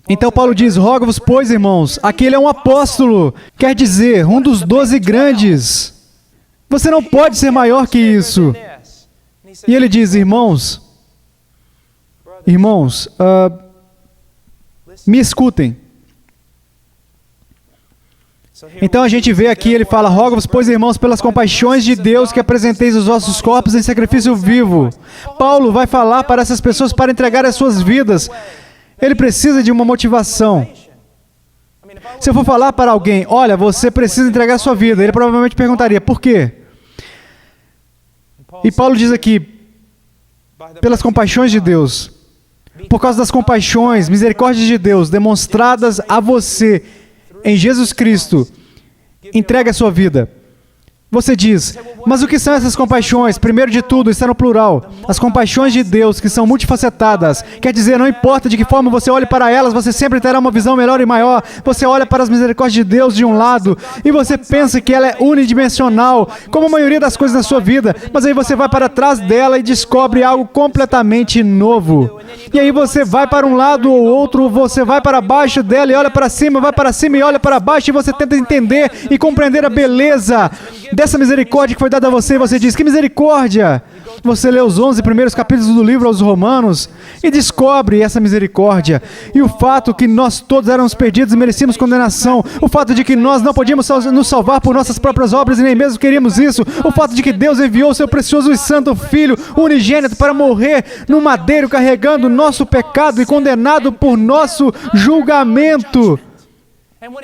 Então Paulo diz, rogo-vos, pois, irmãos, aquele é um apóstolo, quer dizer, um dos 12 grandes. Você não pode ser maior que isso. E ele diz, irmãos, me escutem. Então a gente vê aqui, ele fala, rogo-vos, pois, irmãos, pelas compaixões de Deus, que apresenteis os vossos corpos em sacrifício vivo. Paulo vai falar para essas pessoas para entregar as suas vidas. Ele precisa de uma motivação. Se eu for falar para alguém, olha, você precisa entregar a sua vida, ele provavelmente perguntaria, por quê? E Paulo diz aqui, pelas compaixões de Deus, por causa das compaixões, misericórdias de Deus, demonstradas a você em Jesus Cristo, entregue a sua vida. Você diz, mas o que são essas compaixões? Primeiro de tudo, está no plural. As compaixões de Deus, que são multifacetadas. Quer dizer, não importa de que forma você olhe para elas, você sempre terá uma visão melhor e maior. Você olha para as misericórdias de Deus de um lado, e você pensa que ela é unidimensional, como a maioria das coisas na sua vida. Mas aí você vai para trás dela e descobre algo completamente novo. E aí você vai para um lado ou outro, você vai para baixo dela e olha para cima, vai para cima e olha para baixo, e você tenta entender e compreender a beleza dessa misericórdia que foi dada a você, e você diz, que misericórdia! Você lê os 11 primeiros capítulos do livro aos Romanos e descobre essa misericórdia. E o fato que nós todos éramos perdidos e merecíamos condenação. O fato de que nós não podíamos nos salvar por nossas próprias obras e nem mesmo queríamos isso. O fato de que Deus enviou o seu precioso e santo Filho unigênito para morrer no madeiro carregando nosso pecado e condenado por nosso julgamento.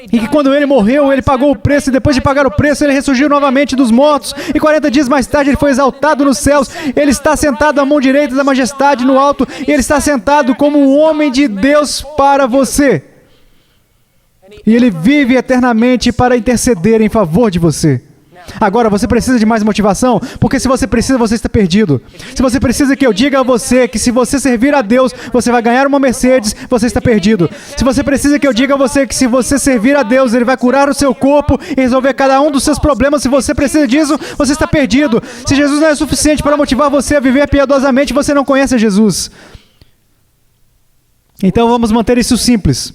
E que quando ele morreu, ele pagou o preço, e depois de pagar o preço, ele ressurgiu novamente dos mortos, e 40 dias mais tarde ele foi exaltado nos céus. Ele está sentado à mão direita da majestade no alto, e ele está sentado como um homem de Deus para você. E ele vive eternamente para interceder em favor de você. Agora, você precisa de mais motivação? Porque se você precisa, você está perdido. Se você precisa que eu diga a você que se você servir a Deus, você vai ganhar uma Mercedes, você está perdido. Se você precisa que eu diga a você que se você servir a Deus, Ele vai curar o seu corpo e resolver cada um dos seus problemas, se você precisa disso, você está perdido. Se Jesus não é suficiente para motivar você a viver piedosamente, você não conhece Jesus. Então vamos manter isso simples.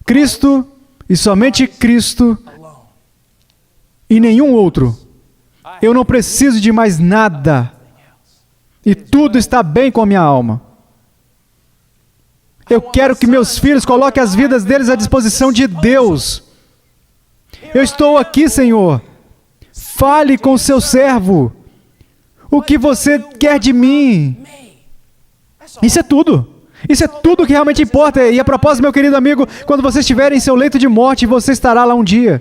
Cristo e somente Cristo e nenhum outro. Eu não preciso de mais nada. E tudo está bem com a minha alma. Eu quero que meus filhos coloquem as vidas deles à disposição de Deus. Eu estou aqui, Senhor. Fale com o seu servo. O que você quer de mim? Isso é tudo. Isso é tudo que realmente importa. E a propósito, meu querido amigo, quando você estiver em seu leito de morte, você estará lá um dia.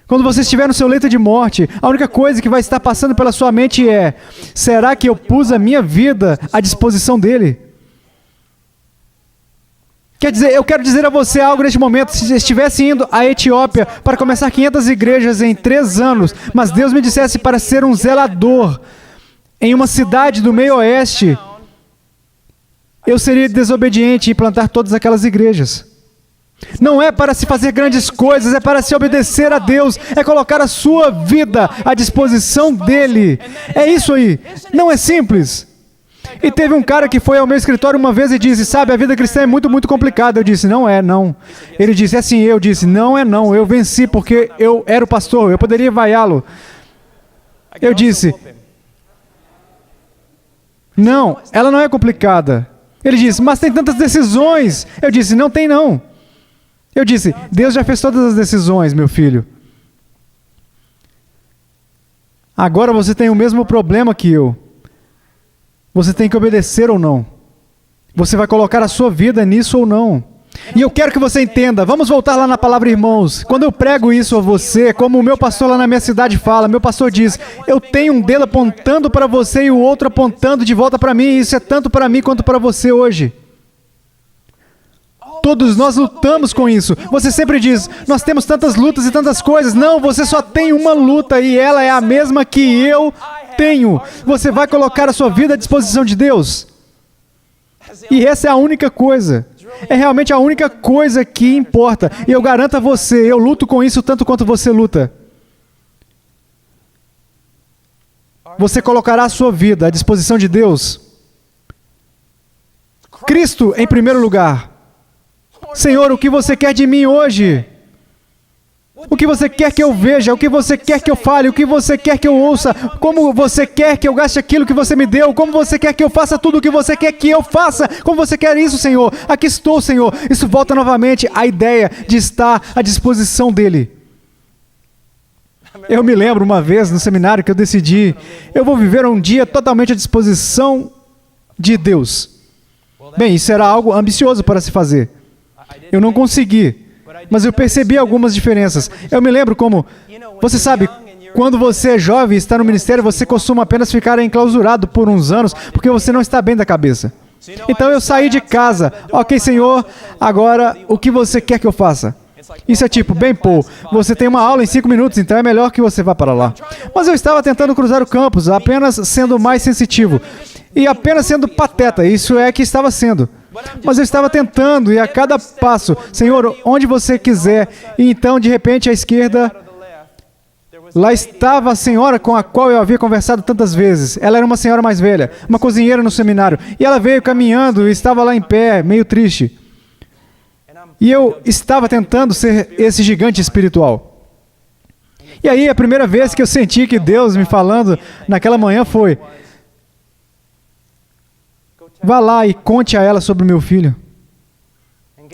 Quando você estiver no seu leito de morte, a única coisa que vai estar passando pela sua mente é: será que eu pus a minha vida à disposição dele? Quer dizer, eu quero dizer a você algo neste momento. Se estivesse indo à Etiópia para começar 500 igrejas em 3 anos, mas Deus me dissesse para ser um zelador em uma cidade do meio oeste, eu seria desobediente e plantar todas aquelas igrejas. Não é para se fazer grandes coisas, é para se obedecer a Deus, é colocar a sua vida à disposição dEle. É isso aí. Não é simples. E teve um cara que foi ao meu escritório uma vez e disse, sabe, a vida cristã é muito, muito complicada. Eu disse, não é, não. Ele disse, é sim. Eu disse, não é não. Eu venci porque eu era o pastor, eu poderia vaiá-lo. Eu disse, não, ela não é complicada. Ele disse, mas tem tantas decisões. Eu disse, não tem não. Eu disse, Deus já fez todas as decisões, meu filho. Agora você tem o mesmo problema que eu. Você tem que obedecer ou não. Você vai colocar a sua vida nisso ou não. E eu quero que você entenda, vamos voltar lá na palavra irmãos. Quando eu prego isso a você, como o meu pastor lá na minha cidade fala, meu pastor diz, eu tenho um dedo apontando para você e o outro apontando de volta para mim, e isso é tanto para mim quanto para você hoje. Todos nós lutamos com isso. Você sempre diz, nós temos tantas lutas e tantas coisas. Não, você só tem uma luta e ela é a mesma que eu tenho. Você vai colocar a sua vida à disposição de Deus. E essa é a única coisa. É realmente a única coisa que importa. E eu garanto a você, eu luto com isso tanto quanto você luta. Você colocará a sua vida à disposição de Deus? Cristo em primeiro lugar. Senhor, o que você quer de mim hoje? O que você quer que eu veja? O que você quer que eu fale? O que você quer que eu ouça? Como você quer que eu gaste aquilo que você me deu? Como você quer que eu faça tudo o que você quer que eu faça? Como você quer isso, Senhor? Aqui estou, Senhor. Isso volta novamente à ideia de estar à disposição dEle. Eu me lembro uma vez no seminário que eu decidi, eu vou viver um dia totalmente à disposição de Deus. Bem, isso era algo ambicioso para se fazer. Eu não consegui, mas eu percebi algumas diferenças. Eu me lembro como, você sabe, quando você é jovem e está no ministério, você costuma apenas ficar enclausurado por uns anos, porque você não está bem da cabeça. Então eu saí de casa, ok, Senhor, agora o que você quer que eu faça? Isso é tipo, bem, Paul, você tem uma aula em 5 minutos, então é melhor que você vá para lá. Mas eu estava tentando cruzar o campus, apenas sendo mais sensitivo. E apenas sendo pateta, isso é que estava sendo. Mas eu estava tentando, e a cada passo, Senhor, onde você quiser. E então, de repente, à esquerda, lá estava a senhora com a qual eu havia conversado tantas vezes. Ela era uma senhora mais velha, uma cozinheira no seminário. E ela veio caminhando e estava lá em pé, meio triste. E eu estava tentando ser esse gigante espiritual. E aí, a primeira vez que eu senti que Deus me falando naquela manhã foi: vá lá e conte a ela sobre o meu filho.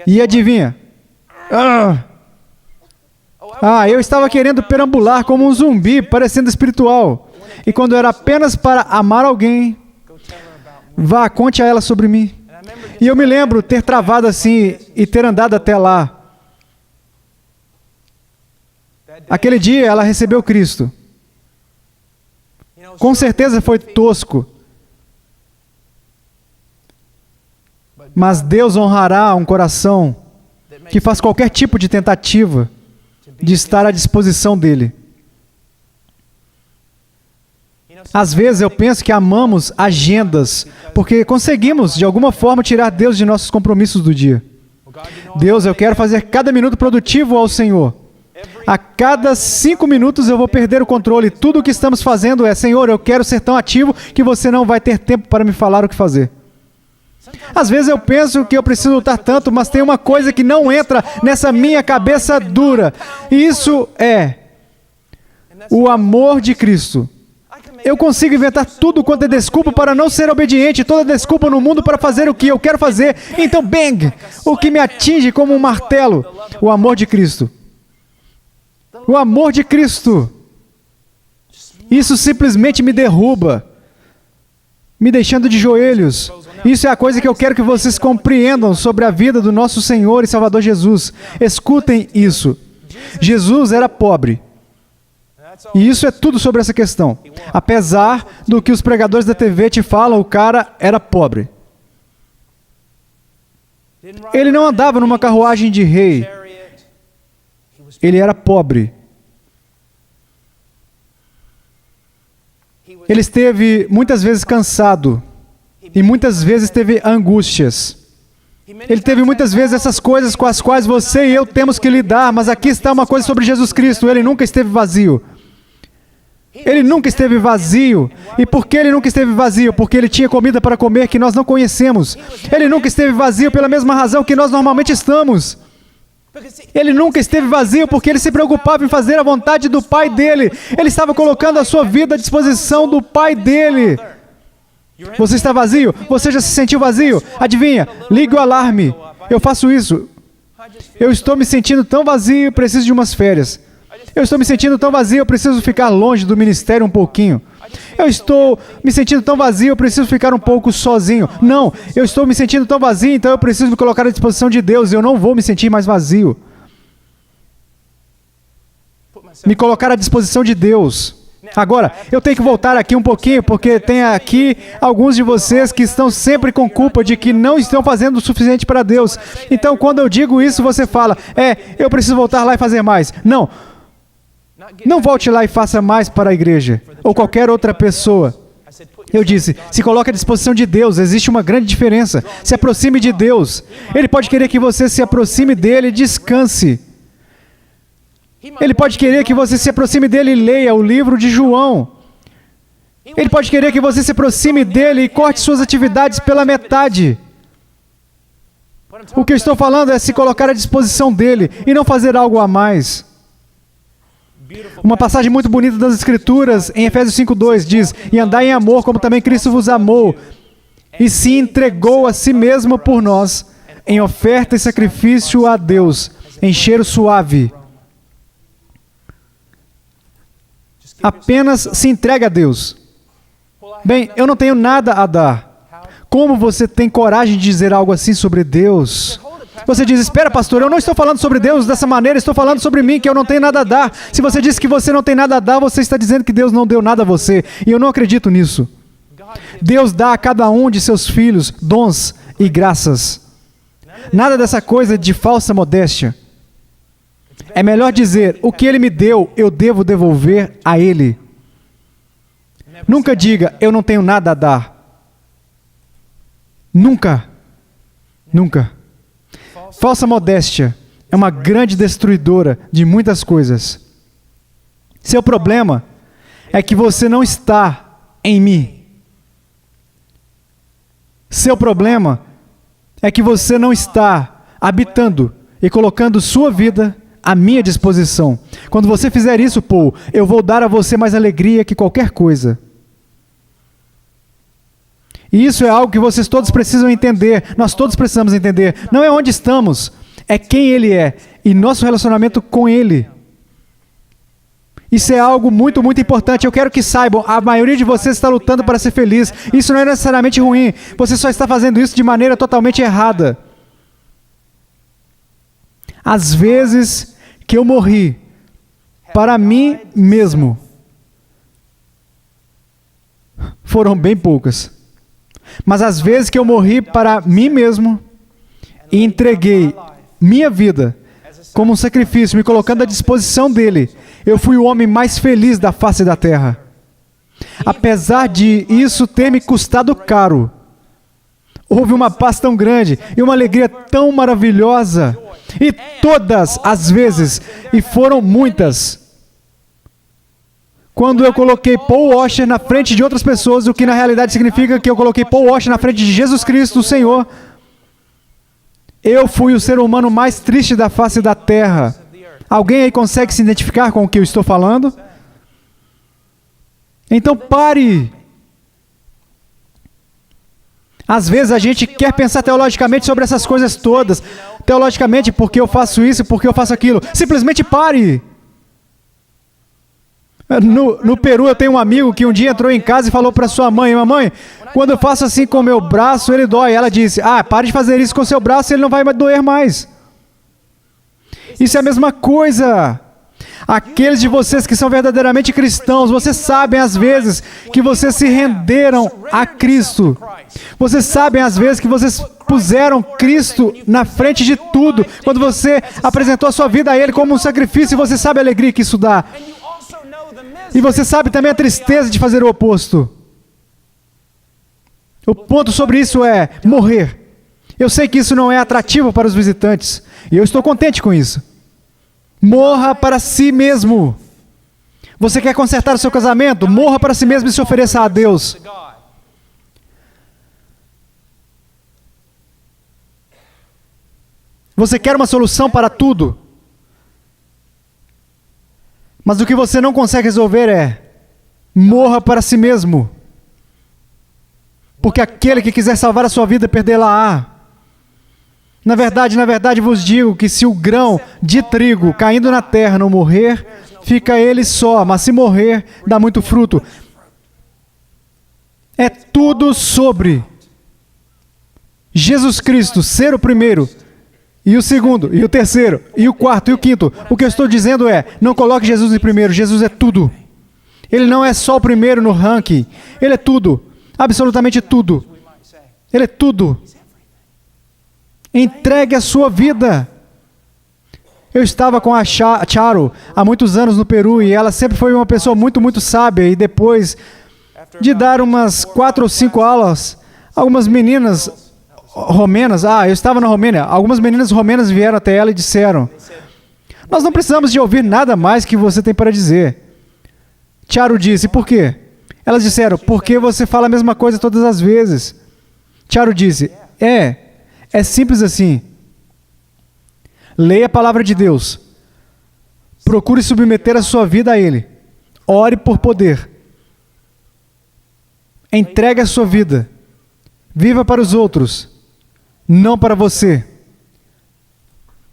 E adivinha? Eu estava querendo perambular como um zumbi, parecendo espiritual. E quando era apenas para amar alguém, vá, conte a ela sobre mim. E eu me lembro ter travado assim e ter andado até lá. Aquele dia ela recebeu Cristo. Com certeza foi tosco. Mas Deus honrará um coração que faz qualquer tipo de tentativa de estar à disposição dEle. Às vezes eu penso que amamos agendas, porque conseguimos, de alguma forma, tirar Deus de nossos compromissos do dia. Deus, eu quero fazer cada minuto produtivo ao Senhor. A cada 5 minutos eu vou perder o controle. Tudo o que estamos fazendo é: Senhor, eu quero ser tão ativo que você não vai ter tempo para me falar o que fazer. Às vezes eu penso que eu preciso lutar tanto, mas tem uma coisa que não entra nessa minha cabeça dura. E isso é o amor de Cristo. Eu consigo inventar tudo quanto é desculpa para não ser obediente, toda desculpa no mundo para fazer o que eu quero fazer. Então, bang! O que me atinge como um martelo? O amor de Cristo. O amor de Cristo. Isso simplesmente me derruba, me deixando de joelhos. Isso é a coisa que eu quero que vocês compreendam sobre a vida do nosso Senhor e Salvador Jesus. Escutem isso. Jesus era pobre. E isso é tudo sobre essa questão. Apesar do que os pregadores da TV te falam, o cara era pobre. Ele não andava numa carruagem de rei. Ele era pobre. Ele esteve muitas vezes cansado. E muitas vezes teve angústias. Ele teve muitas vezes essas coisas com as quais você e eu temos que lidar. Mas aqui está uma coisa sobre Jesus Cristo. Ele nunca esteve vazio. Ele nunca esteve vazio. E por que ele nunca esteve vazio? Porque ele tinha comida para comer que nós não conhecemos. Ele nunca esteve vazio pela mesma razão que nós normalmente estamos. Ele nunca esteve vazio porque ele se preocupava em fazer a vontade do Pai dele. Ele estava colocando a sua vida à disposição do Pai dele. Você está vazio? Você já se sentiu vazio? Adivinha? Ligue o alarme. Eu faço isso. Eu estou me sentindo tão vazio, preciso de umas férias. Eu estou me sentindo tão vazio, eu preciso ficar longe do ministério um pouquinho. Eu estou me sentindo tão vazio, eu preciso ficar um pouco sozinho. Não, eu estou me sentindo tão vazio, então eu preciso me colocar à disposição de Deus. Eu não vou me sentir mais vazio. Me colocar à disposição de Deus. Agora, eu tenho que voltar aqui um pouquinho, porque tem aqui alguns de vocês que estão sempre com culpa de que não estão fazendo o suficiente para Deus. Então, quando eu digo isso, você fala: eu preciso voltar lá e fazer mais. Não. Não volte lá e faça mais para a igreja, ou qualquer outra pessoa. Eu disse, se coloque à disposição de Deus, existe uma grande diferença. Se aproxime de Deus. Ele pode querer que você se aproxime dele e descanse. Ele pode querer que você se aproxime dele e leia o livro de João. Ele pode querer que você se aproxime dele e corte suas atividades pela metade. O que eu estou falando é se colocar à disposição dele e não fazer algo a mais. Uma passagem muito bonita das Escrituras, em Efésios 5:2, diz: e andai em amor, como também Cristo vos amou, e se entregou a si mesmo por nós, em oferta e sacrifício a Deus, em cheiro suave. Apenas se entrega a Deus. Bem, eu não tenho nada a dar. Como você tem coragem de dizer algo assim sobre Deus? Você diz: espera, pastor, eu não estou falando sobre Deus dessa maneira, estou falando sobre mim, que eu não tenho nada a dar. Se você diz que você não tem nada a dar, você está dizendo que Deus não deu nada a você. E eu não acredito nisso. Deus dá a cada um de seus filhos dons e graças. Nada dessa coisa de falsa modéstia. É melhor dizer: o que Ele me deu, eu devo devolver a Ele. Nunca diga: eu não tenho nada a dar. Nunca. Nunca. Falsa modéstia é uma grande destruidora de muitas coisas. Seu problema é que você não está em mim. Seu problema é que você não está habitando e colocando sua vida à minha disposição. Quando você fizer isso, Paul, eu vou dar a você mais alegria que qualquer coisa. E isso é algo que vocês todos precisam entender, nós todos precisamos entender. Não é onde estamos, é quem Ele é e nosso relacionamento com Ele. Isso é algo muito, muito importante. Eu quero que saibam, a maioria de vocês está lutando para ser feliz. Isso não é necessariamente ruim, você só está fazendo isso de maneira totalmente errada. As vezes que eu morri para mim mesmo foram bem poucas. Mas as vezes que eu morri para mim mesmo e entreguei minha vida como um sacrifício, me colocando à disposição dele, eu fui o homem mais feliz da face da terra. Apesar de isso ter me custado caro, houve uma paz tão grande e uma alegria tão maravilhosa. E todas as vezes, e foram muitas, quando eu coloquei Paul Washer na frente de outras pessoas, o que na realidade significa que eu coloquei Paul Washer na frente de Jesus Cristo, o Senhor, eu fui o ser humano mais triste da face da terra. Alguém aí consegue se identificar com o que eu estou falando? Então pare. Às vezes a gente quer pensar teologicamente sobre essas coisas todas. Teologicamente, porque eu faço isso, porque eu faço aquilo. Simplesmente pare. No Peru eu tenho um amigo que um dia entrou em casa e falou para sua mãe: mamãe, quando eu faço assim com o meu braço, ele dói. Ela disse: pare de fazer isso com o seu braço, ele não vai doer mais. Isso é a mesma coisa. Aqueles de vocês que são verdadeiramente cristãos, vocês sabem às vezes que vocês se renderam a Cristo. Vocês sabem às vezes que vocês puseram Cristo na frente de tudo. Quando você apresentou a sua vida a Ele como um sacrifício, você sabe a alegria que isso dá. E você sabe também a tristeza de fazer o oposto. O ponto sobre isso é morrer. Eu sei que isso não é atrativo para os visitantes, e eu estou contente com isso. Morra para si mesmo. Você quer consertar o seu casamento? Morra para si mesmo e se ofereça a Deus. Você quer uma solução para tudo? Mas o que você não consegue resolver é: morra para si mesmo. Porque aquele que quiser salvar a sua vida, perdê-la-á. Na verdade vos digo que se o grão de trigo caindo na terra não morrer, fica ele só, mas se morrer, dá muito fruto. É tudo sobre Jesus Cristo ser o primeiro, e o segundo, e o terceiro, e o quarto, e o quinto. O que eu estou dizendo é: não coloque Jesus em primeiro, Jesus é tudo. Ele não é só o primeiro no ranking, Ele é tudo, absolutamente tudo. Ele é tudo. Entregue a sua vida. Eu estava com a Charo há muitos anos no Peru e ela sempre foi uma pessoa muito, muito sábia. E depois de dar umas 4 ou 5 aulas, algumas meninas romenas, eu estava na Romênia, algumas meninas romenas vieram até ela e disseram: nós não precisamos de ouvir nada mais que você tem para dizer. Charo disse: por quê? Elas disseram: porque você fala a mesma coisa todas as vezes. Charo disse: é É simples assim. Leia a palavra de Deus. Procure submeter a sua vida a Ele. Ore por poder. Entregue a sua vida. Viva para os outros, não para você.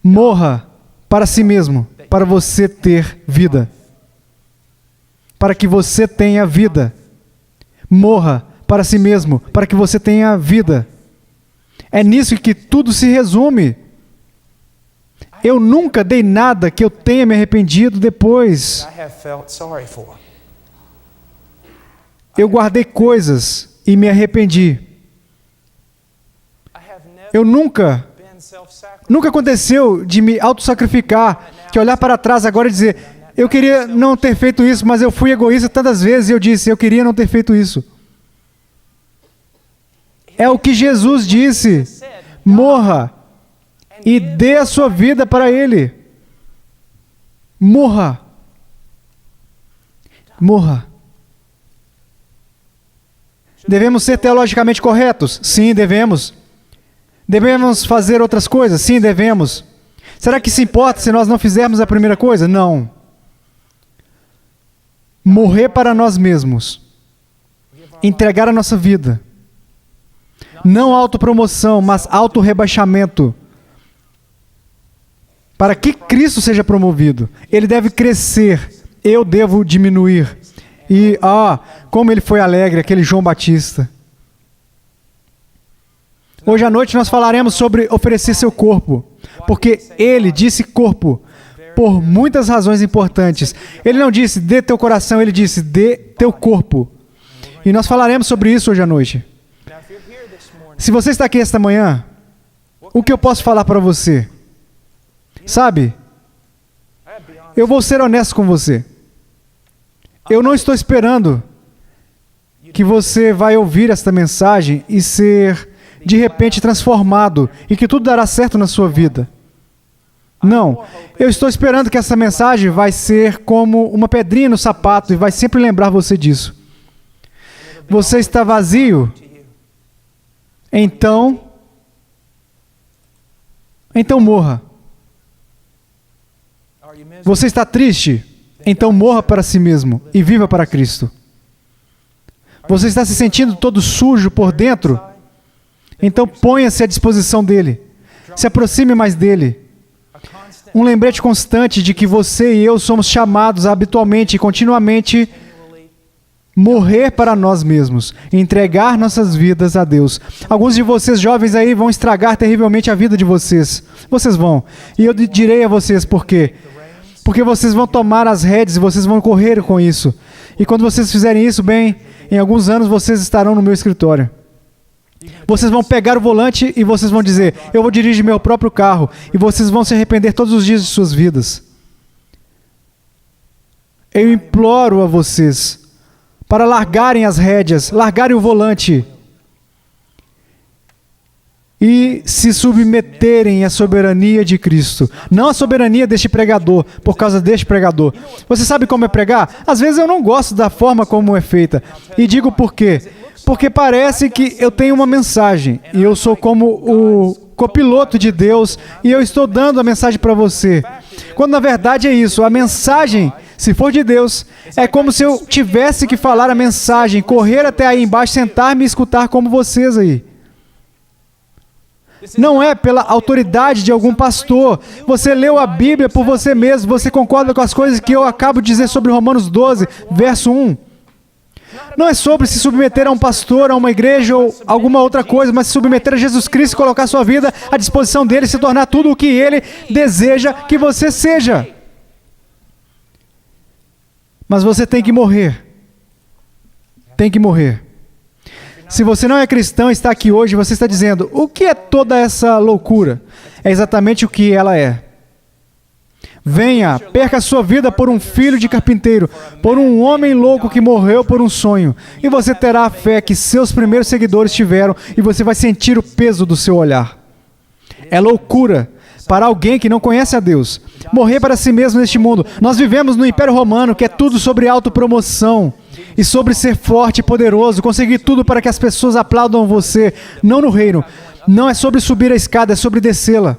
Morra para si mesmo, para você ter vida. Para que você tenha vida. Morra para si mesmo, para que você tenha vida. É nisso que tudo se resume. Eu nunca dei nada que eu tenha me arrependido depois. Eu guardei coisas e me arrependi. Eu nunca aconteceu de me autossacrificar, que olhar para trás agora e dizer, eu queria não ter feito isso, mas eu fui egoísta tantas vezes e eu disse, eu queria não ter feito isso. É o que Jesus disse, morra e dê a sua vida para Ele. Morra. Morra. Devemos ser teologicamente corretos? Sim, devemos. Devemos fazer outras coisas? Sim, devemos. Será que se importa se nós não fizermos a primeira coisa? Não. Morrer para nós mesmos. Entregar a nossa vida. Não autopromoção, mas autorrebaixamento. Para que Cristo seja promovido. Ele deve crescer. Eu devo diminuir. E, como ele foi alegre, aquele João Batista. Hoje à noite nós falaremos sobre oferecer seu corpo, porque ele disse corpo, por muitas razões importantes. Ele não disse dê teu coração, ele disse dê teu corpo. E nós falaremos sobre isso hoje à noite. Se você está aqui esta manhã, o que eu posso falar para você? Sabe, eu vou ser honesto com você. Eu não estou esperando que você vai ouvir esta mensagem e ser de repente transformado e que tudo dará certo na sua vida. Não, eu estou esperando que essa mensagem vai ser como uma pedrinha no sapato e vai sempre lembrar você disso. Você está vazio? Então morra. Você está triste? Então morra para si mesmo e viva para Cristo. Você está se sentindo todo sujo por dentro? Então ponha-se à disposição dele. Se aproxime mais dele. Um lembrete constante de que você e eu somos chamados a habitualmente e continuamente morrer para nós mesmos, entregar nossas vidas a Deus. Alguns de vocês jovens aí vão estragar terrivelmente a vida de vocês. Vocês vão. E eu direi a vocês por quê. Porque vocês vão tomar as rédeas e vocês vão correr com isso. E quando vocês fizerem isso, bem, em alguns anos vocês estarão no meu escritório. Vocês vão pegar o volante e vocês vão dizer, eu vou dirigir meu próprio carro. E vocês vão se arrepender todos os dias de suas vidas. Eu imploro a vocês para largarem as rédeas, largarem o volante e se submeterem à soberania de Cristo. Não à soberania deste pregador, por causa deste pregador. Você sabe como é pregar? Às vezes eu não gosto da forma como é feita. E digo por quê? Porque parece que eu tenho uma mensagem e eu sou como o copiloto de Deus e eu estou dando a mensagem para você. Quando na verdade é isso, a mensagem, se for de Deus, é como se eu tivesse que falar a mensagem, correr até aí embaixo, sentar-me e escutar como vocês aí. Não é pela autoridade de algum pastor. Você leu a Bíblia por você mesmo, você concorda com as coisas que eu acabo de dizer sobre Romanos 12, verso 1. Não é sobre se submeter a um pastor, a uma igreja ou alguma outra coisa, mas se submeter a Jesus Cristo e colocar sua vida à disposição dele, se tornar tudo o que ele deseja que você seja. Mas você tem que morrer. Tem que morrer. Se você não é cristão e está aqui hoje, você está dizendo, o que é toda essa loucura? É exatamente o que ela é. Venha, perca a sua vida por um filho de carpinteiro, por um homem louco que morreu por um sonho, e você terá a fé que seus primeiros seguidores tiveram, e você vai sentir o peso do seu olhar. É loucura para alguém que não conhece a Deus. Morrer para si mesmo neste mundo. Nós vivemos no Império Romano, que é tudo sobre autopromoção e sobre ser forte e poderoso, conseguir tudo para que as pessoas aplaudam você, não no reino. Não é sobre subir a escada, é sobre descê-la.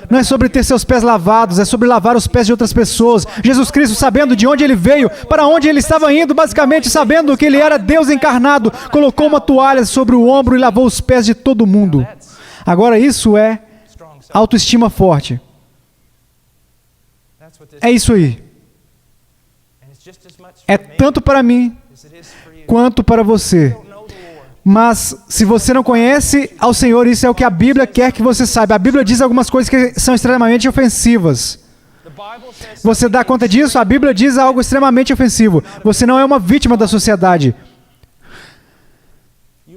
Não é sobre ter seus pés lavados, é sobre lavar os pés de outras pessoas. Jesus Cristo, sabendo de onde ele veio, para onde ele estava indo, basicamente sabendo que ele era Deus encarnado, colocou uma toalha sobre o ombro e lavou os pés de todo mundo. Agora isso é autoestima forte. É isso aí. É tanto para mim quanto para você. Mas, se você não conhece ao Senhor, isso é o que a Bíblia quer que você saiba. A Bíblia diz algumas coisas que são extremamente ofensivas. Você dá conta disso? A Bíblia diz algo extremamente ofensivo. Você não é uma vítima da sociedade.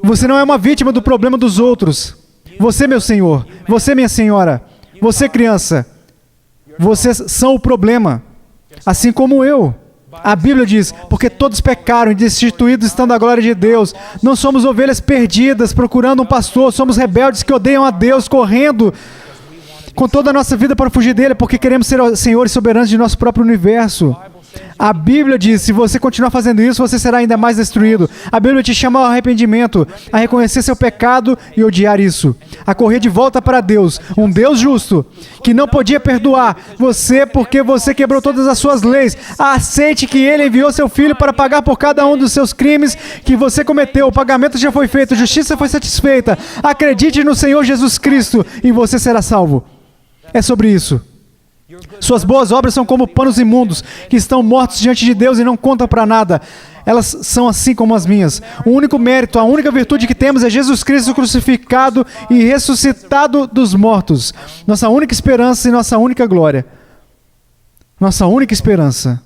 Você não é uma vítima do problema dos outros. Você, meu Senhor. Você, minha Senhora. Você, criança. Vocês são o problema. Assim como eu. A Bíblia diz, porque todos pecaram e destituídos estão da glória de Deus. Não somos ovelhas perdidas procurando um pastor, somos rebeldes que odeiam a Deus, correndo com toda a nossa vida para fugir dele, porque queremos ser senhores soberanos de nosso próprio universo. A Bíblia diz, se você continuar fazendo isso, você será ainda mais destruído. A Bíblia te chama ao arrependimento, a reconhecer seu pecado e odiar isso. A correr de volta para Deus, um Deus justo, que não podia perdoar você porque você quebrou todas as suas leis. Aceite que Ele enviou seu Filho para pagar por cada um dos seus crimes que você cometeu. O pagamento já foi feito, a justiça foi satisfeita. Acredite no Senhor Jesus Cristo e você será salvo. É sobre isso. Suas boas obras são como panos imundos, que estão mortos diante de Deus e não contam para nada. Elas são assim como as minhas. O único mérito, a única virtude que temos é Jesus Cristo crucificado e ressuscitado dos mortos. Nossa única esperança e nossa única glória. Nossa única esperança.